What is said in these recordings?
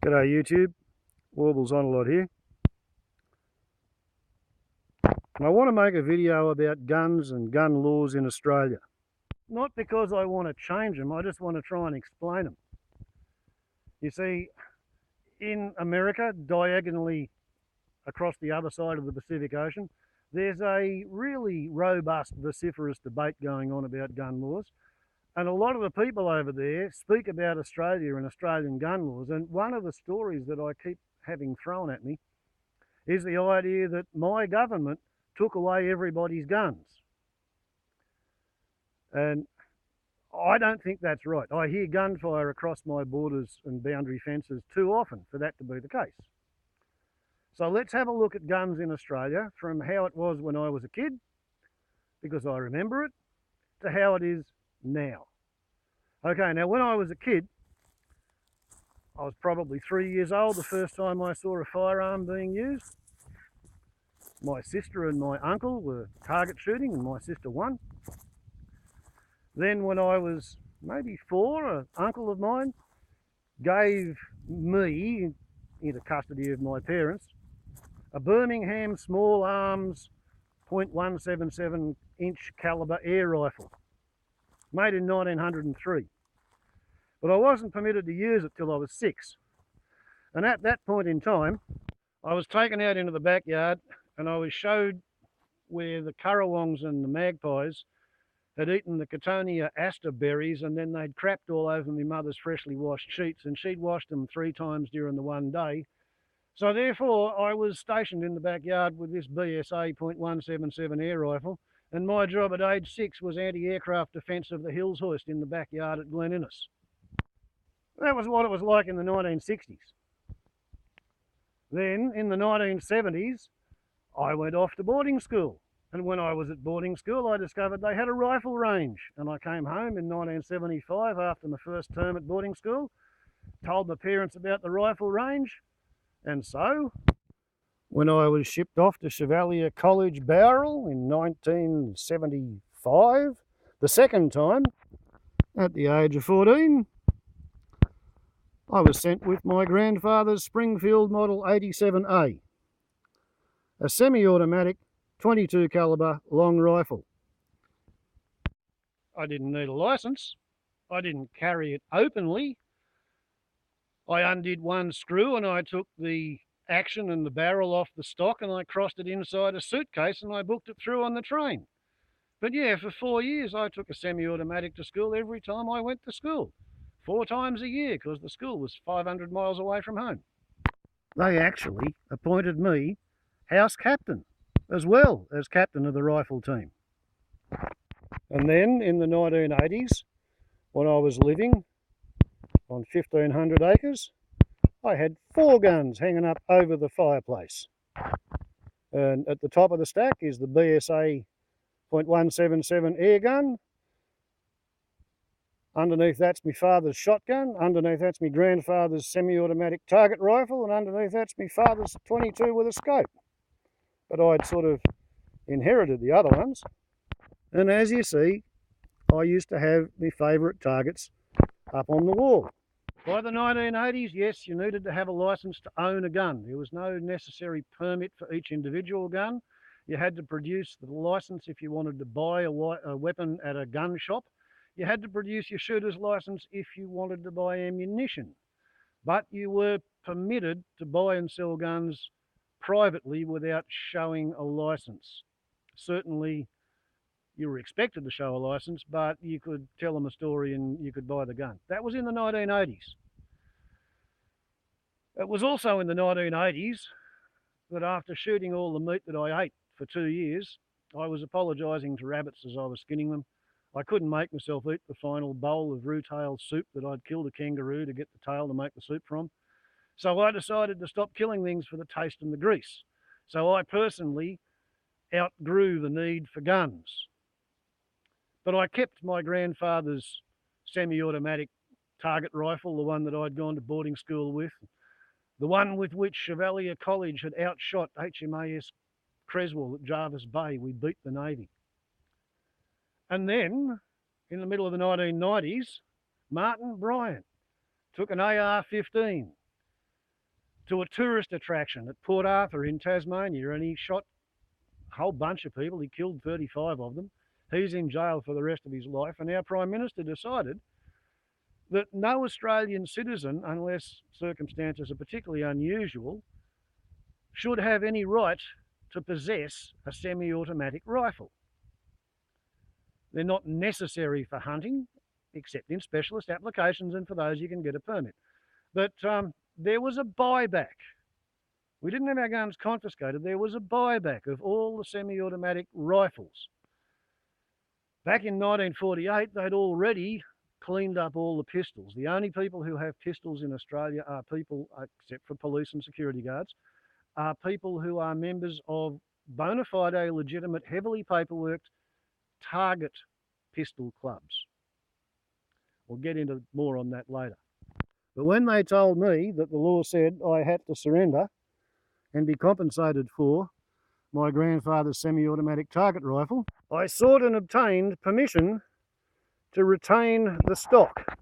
G'day YouTube, Warbles on a lot here. And I want to make a video about guns and gun laws in Australia. Not because I want to change them, I just want to try and explain them. You see, in America, diagonally across the other side of the Pacific Ocean, there's a really robust, vociferous debate going on about gun laws. And a lot of the people over there speak about Australia and Australian gun laws. And one of the stories that I keep having thrown at me is the idea that my government took away everybody's guns. And I don't think that's right. I hear gunfire across my borders and boundary fences too often for that to be the case. So let's have a look at guns in Australia from how it was when I was a kid, because I remember it, to how it is now. Okay, now when I was a kid, I was probably 3 years old the first time I saw a firearm being used. My sister and my uncle were target shooting and my sister won. Then when I was maybe 4, an uncle of mine gave me, into custody of my parents, a Birmingham small arms .177 inch calibre air rifle, made in 1903. But I wasn't permitted to use it till I was 6. And at that point in time, I was taken out into the backyard and I was showed where the currawongs and the magpies had eaten the Cotonia aster berries, and then they'd crapped all over my mother's freshly washed sheets, and she'd washed them 3 times during the one day. So therefore I was stationed in the backyard with this BSA .177 air rifle, and my job at age 6 was anti-aircraft defence of the hills hoist in the backyard at Glen Innes. That was what it was like in the 1960s. Then in the 1970s, I went off to boarding school. And when I was at boarding school, I discovered they had a rifle range. And I came home in 1975 after my first term at boarding school, told my parents about the rifle range. And so, when I was shipped off to Chevalier College, Bowral in 1975, the second time, at the age of 14, I was sent with my grandfather's Springfield Model 87A, a semi-automatic 22 calibre long rifle. I didn't need a licence. I didn't carry it openly. I undid one screw and I took the action and the barrel off the stock and I crossed it inside a suitcase and I booked it through on the train. But yeah, for 4 years I took a semi-automatic to school every time I went to school. 4 times a year, because the school was 500 miles away from home. They actually appointed me house captain, as well as captain of the rifle team. And then in the 1980s, when I was living on 1,500 acres, I had 4 guns hanging up over the fireplace. And at the top of the stack is the BSA .177 air gun. Underneath that's my father's shotgun, underneath that's my grandfather's semi-automatic target rifle, and underneath that's my father's 22 with a scope. But I'd sort of inherited the other ones. And as you see, I used to have my favourite targets up on the wall. By the 1980s, yes, you needed to have a licence to own a gun. There was no necessary permit for each individual gun. You had to produce the licence if you wanted to buy a weapon at a gun shop. You had to produce your shooter's licence if you wanted to buy ammunition. But you were permitted to buy and sell guns privately without showing a licence. Certainly you were expected to show a licence, but you could tell them a story and you could buy the gun. That was in the 1980s. It was also in the 1980s that after shooting all the meat that I ate for 2 years, I was apologising to rabbits as I was skinning them. I couldn't make myself eat the final bowl of root-tail soup that I'd killed a kangaroo to get the tail to make the soup from. So I decided to stop killing things for the taste and the grease. So I personally outgrew the need for guns. But I kept my grandfather's semi-automatic target rifle, the one that I'd gone to boarding school with, the one with which Chevalier College had outshot HMAS Creswell at Jervis Bay. We beat the Navy. And then, in the middle of the 1990s, Martin Bryant took an AR-15 to a tourist attraction at Port Arthur in Tasmania, and he shot a whole bunch of people. He killed 35 of them. He's in jail for the rest of his life, and our Prime Minister decided that no Australian citizen, unless circumstances are particularly unusual, should have any right to possess a semi-automatic rifle. They're not necessary for hunting, except in specialist applications, and for those you can get a permit. But there was a buyback. We didn't have our guns confiscated. There was a buyback of all the semi-automatic rifles. Back in 1948, they'd already cleaned up all the pistols. The only people who have pistols in Australia are people, except for police and security guards, are people who are members of bona fide, legitimate, heavily paperworked target pistol clubs. We'll get into more on that later. But when they told me that the law said I had to surrender and be compensated for my grandfather's semi-automatic target rifle, I sought and obtained permission to retain the stock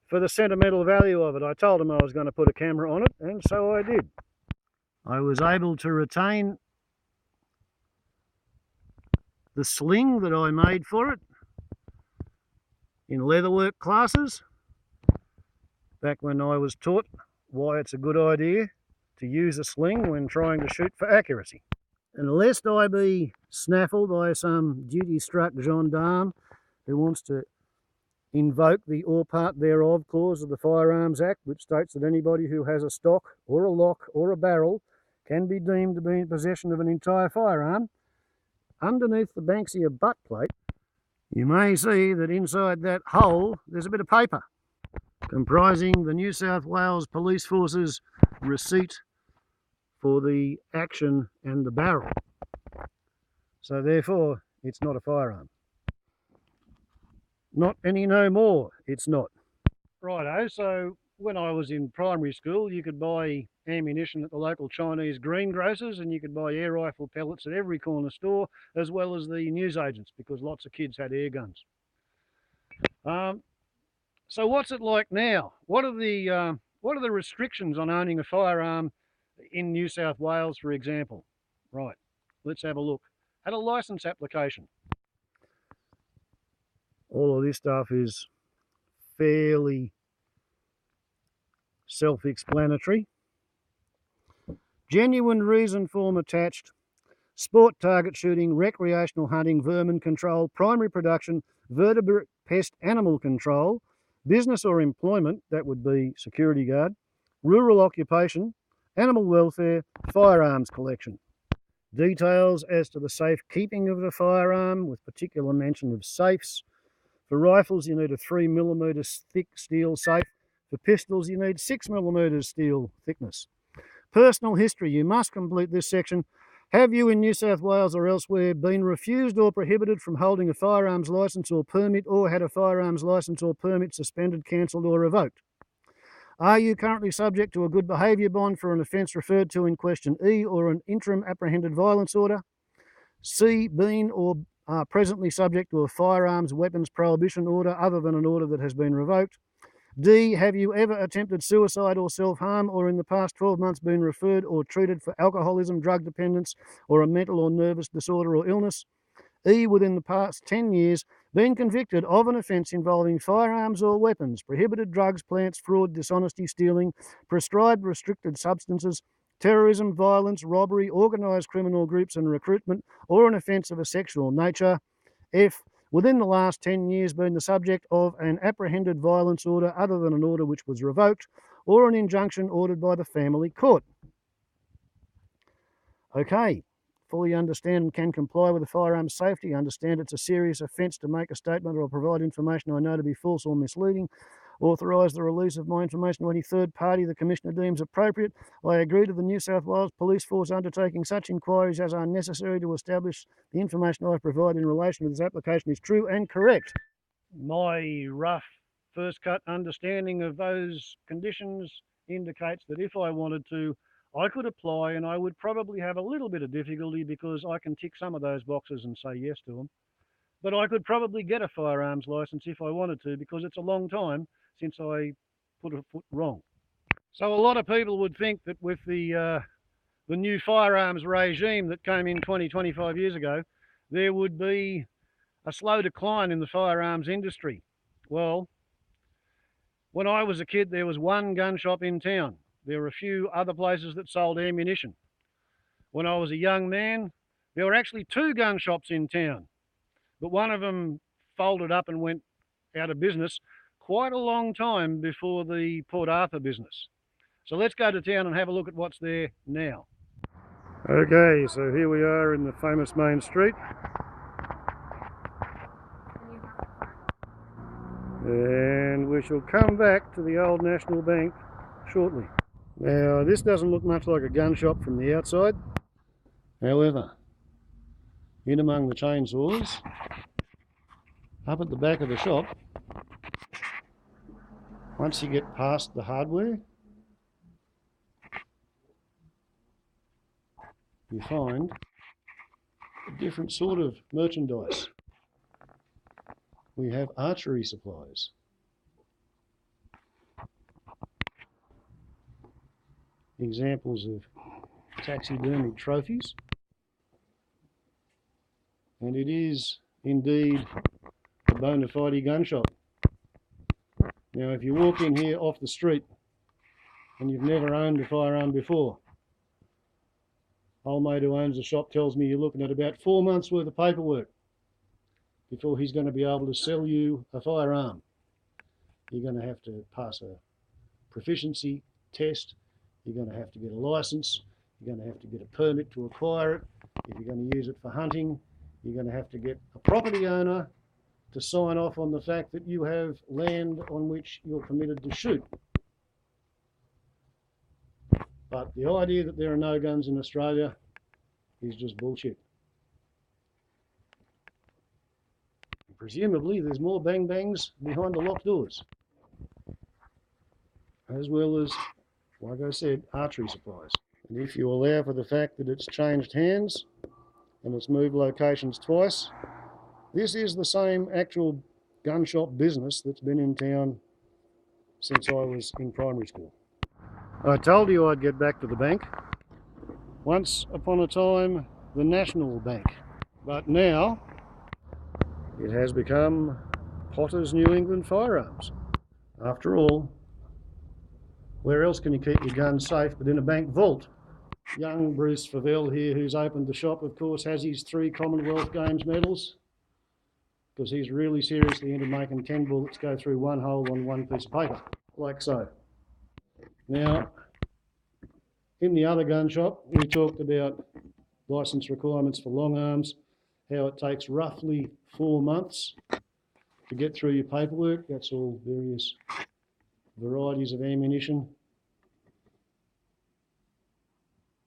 for the sentimental value of it. I told them I was going to put a camera on it, and so I did. I was able to retain the sling that I made for it in leatherwork classes back when I was taught why it's a good idea to use a sling when trying to shoot for accuracy. And lest I be snaffled by some duty-struck gendarme who wants to invoke the or part thereof clause of the Firearms Act, which states that anybody who has a stock or a lock or a barrel can be deemed to be in possession of an entire firearm, underneath the Banksia butt plate, you may see that inside that hole there's a bit of paper comprising the New South Wales Police Force's receipt for the action and the barrel. So therefore, it's not a firearm. Not any no more, it's not. Righto, so when I was in primary school, you could buy ammunition at the local Chinese greengrocers, and you could buy air rifle pellets at every corner store, as well as the newsagents, because lots of kids had air guns. So what's it like now? What are the restrictions on owning a firearm in New South Wales, for example? Right, let's have a look at a licence application. All of this stuff is fairly self-explanatory. Genuine reason form attached. Sport target shooting, recreational hunting, vermin control, primary production, vertebrate pest animal control, business or employment, that would be security guard, rural occupation, animal welfare, firearms collection. Details as to the safe keeping of the firearm, with particular mention of safes. For rifles, you need a 3mm thick steel safe. For pistols, you need 6mm steel thickness. Personal history, you must complete this section. Have you in New South Wales or elsewhere been refused or prohibited from holding a firearms licence or permit, or had a firearms licence or permit suspended, cancelled or revoked? Are you currently subject to a good behaviour bond for an offence referred to in question E, or an interim apprehended violence order? C, been or are presently subject to a firearms weapons prohibition order other than an order that has been revoked? D, have you ever attempted suicide or self-harm, or in the past 12 months been referred or treated for alcoholism, drug dependence, or a mental or nervous disorder or illness? E, within the past 10 years, been convicted of an offence involving firearms or weapons, prohibited drugs, plants, fraud, dishonesty, stealing, prescribed restricted substances, terrorism, violence, robbery, organised criminal groups and recruitment, or an offence of a sexual nature. F, within the last 10 years been the subject of an apprehended violence order other than an order which was revoked, or an injunction ordered by the family court. Okay, fully understand and can comply with the firearms safety. Understand it's a serious offence to make a statement or provide information I know to be false or misleading. Authorise the release of my information to any third party the Commissioner deems appropriate. I agree to the New South Wales Police Force undertaking such inquiries as are necessary to establish the information I provide in relation to this application is true and correct. My rough first cut understanding of those conditions indicates that if I wanted to, I could apply, and I would probably have a little bit of difficulty because I can tick some of those boxes and say yes to them. But I could probably get a firearms licence if I wanted to, because it's a long time since I put a foot wrong. So a lot of people would think that with the new firearms regime that came in 25 years ago, there would be a slow decline in the firearms industry. Well, when I was a kid, there was one gun shop in town. There were a few other places that sold ammunition. When I was a young man, there were actually two gun shops in town, but one of them folded up and went out of business quite a long time before the Port Arthur business. So let's go to town and have a look at what's there now. Okay, so here we are in the famous main street. And we shall come back to the old National Bank shortly. Now, this doesn't look much like a gun shop from the outside. However, in among the chainsaws, up at the back of the shop, once you get past the hardware, you find a different sort of merchandise. We have archery supplies. Examples of taxidermy trophies. And it is indeed a bona fide gun shop. Now, if you walk in here off the street and you've never owned a firearm before, old mate who owns the shop tells me you're looking at about 4 months worth of paperwork before he's going to be able to sell you a firearm. You're going to have to pass a proficiency test. You're going to have to get a license. You're going to have to get a permit to acquire it. If you're going to use it for hunting, you're going to have to get a property owner to sign off on the fact that you have land on which you're permitted to shoot. But the idea that there are no guns in Australia is just bullshit. Presumably there's more bang bangs behind the locked doors, as well as, like I said, archery supplies. And if you allow for the fact that it's changed hands and it's moved locations twice, this is the same actual gun shop business that's been in town since I was in primary school. I told you I'd get back to the bank. Once upon a time, the National Bank. But now, it has become Potter's New England Firearms. After all, where else can you keep your gun safe but in a bank vault? Young Bruce Favell here, who's opened the shop, of course, has his 3 Commonwealth Games medals, because he's really seriously into making 10 bullets go through one hole on one piece of paper, like so. Now, in the other gun shop, we talked about licence requirements for long arms, how it takes roughly 4 months to get through your paperwork. That's all various varieties of ammunition.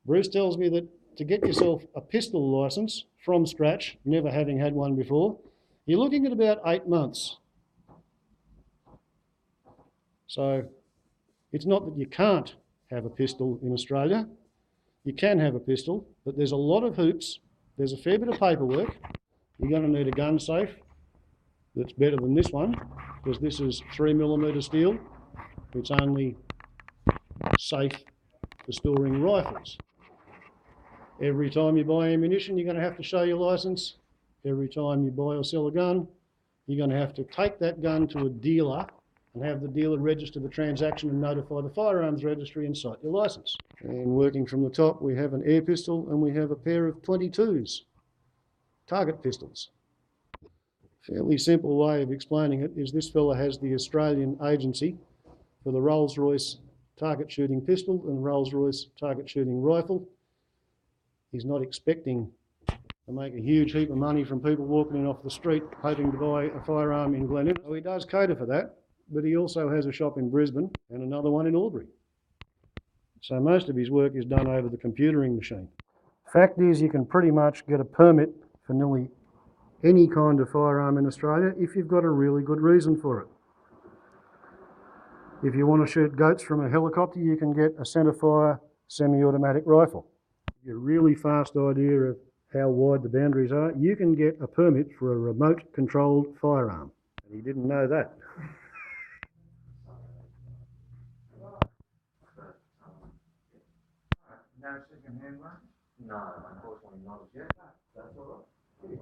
Bruce tells me that to get yourself a pistol licence from scratch, never having had one before, you're looking at about 8 months. So it's not that you can't have a pistol in Australia. You can have a pistol, but there's a lot of hoops. There's a fair bit of paperwork. You're going to need a gun safe that's better than this one, because this is 3mm steel. It's only safe for storing rifles. Every time you buy ammunition, you're going to have to show your licence. Every time you buy or sell a gun, you're going to have to take that gun to a dealer and have the dealer register the transaction and notify the firearms registry and cite your licence. And working from the top, we have an air pistol and we have a pair of 22s, target pistols. Fairly simple way of explaining it is this fella has the Australian agency for the Rolls-Royce target shooting pistol and Rolls-Royce target shooting rifle. He's not expecting to make a huge heap of money from people walking in off the street hoping to buy a firearm in Glen Innes. So he does cater for that, but he also has a shop in Brisbane and another one in Albury. So most of his work is done over the computering machine. Fact is, you can pretty much get a permit for nearly any kind of firearm in Australia if you've got a really good reason for it. If you want to shoot goats from a helicopter, you can get a centrefire semi-automatic rifle. To get a really fast idea of how wide the boundaries are, you can get a permit for a remote-controlled firearm. And he didn't know that. No second-hand one? No, unfortunately not as yet. That's all right.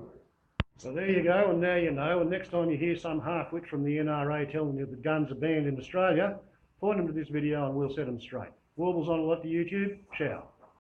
So there you go, and now you know, and next time you hear some half-wit from the NRA telling you that guns are banned in Australia, point them to this video and we'll set them straight. Warbles on a lot to YouTube. Ciao.